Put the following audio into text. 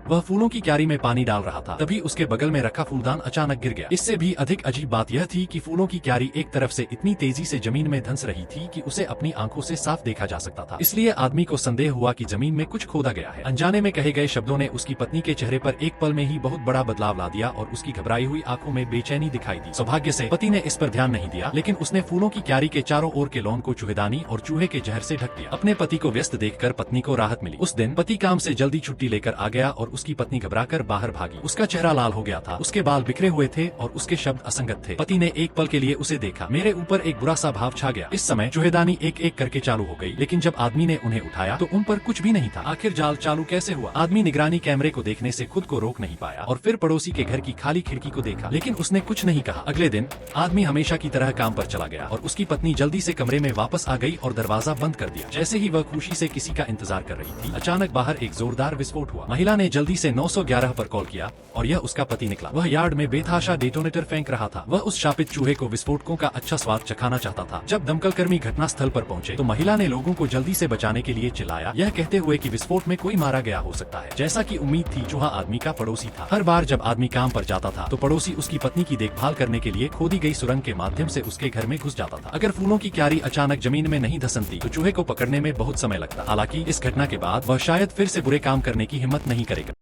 वह फूलों की क्यारी में पानी डाल रहा था, तभी उसके बगल में रखा फूलदान अचानक गिर गया। इससे भी अधिक अजीब बात यह थी कि फूलों की क्यारी एक तरफ से इतनी तेजी से जमीन में धंस रही थी कि उसे अपनी आंखों से साफ देखा जा सकता था। इसलिए आदमी को संदेह हुआ कि जमीन में कुछ खोदा गया है। अनजाने में कहे गए शब्दों ने उसकी पत्नी के चेहरे पर एक पल में ही बहुत बड़ा बदलाव ला दिया और उसकी घबराई हुई आंखों में बेचैनी दिखाई दी। सौभाग्य से पति ने इस पर ध्यान नहीं दिया, लेकिन उसने फूलों की क्यारी के चारों ओर के लॉन को चूहेदानी और चूहे के जहर से ढक दिया। अपने पति को व्यस्त देखकर पत्नी को राहत मिली। उस दिन पति काम से जल्दी छुट्टी लेकर आ गया और उसकी पत्नी घबराकर बाहर भागी। उसका चेहरा लाल हो गया था, उसके बाल बिखरे हुए थे और उसके शब्द असंगत थे। पति ने एक पल के लिए उसे देखा। मेरे ऊपर एक बुरा सा भाव छा गया। इस समय चूहेदानी एक एक करके चालू हो गई, लेकिन जब आदमी ने उन्हें उठाया तो उन पर कुछ भी नहीं था। आखिर जाल चालू कैसे हुआ? आदमी निगरानी कैमरे को देखने से खुद को रोक नहीं पाया और फिर पड़ोसी के घर की खाली खिड़की को देखा, लेकिन उसने कुछ नहीं कहा। अगले दिन आदमी हमेशा की तरह काम पर चला गया और उसकी पत्नी जल्दी से कमरे में वापस आ गई और दरवाजा बंद कर दिया। जैसे ही वह खुशी से किसी का इंतजार कर रही थी, अचानक बाहर एक जोरदार विस्फोट हुआ। महिला ने जल्दी से 911 पर कॉल किया और यह उसका पति निकला। वह यार्ड में बेतहाशा डेटोनेटर फेंक रहा था। वह उस शापित चूहे को विस्फोटकों का अच्छा स्वाद चखाना चाहता था। जब दमकल कर्मी घटना स्थल पर पहुंचे तो महिला ने लोगों को जल्दी से बचाने के लिए चिल्लाया, यह कहते हुए कि विस्फोट में कोई मारा गया हो सकता है। जैसा कि उम्मीद थी, चूहा आदमी का पड़ोसी था। हर बार जब आदमी काम पर जाता था तो पड़ोसी उसकी पत्नी की देखभाल करने के लिए खोदी गई सुरंग के माध्यम से उसके घर में घुस जाता था। अगर फूलों की क्यारी अचानक जमीन में नहीं धंसती तो चूहे को पकड़ने में बहुत समय लगता। हालांकि इस घटना के बाद वह शायद फिर से बुरे काम करने की हिम्मत नहीं करेगा।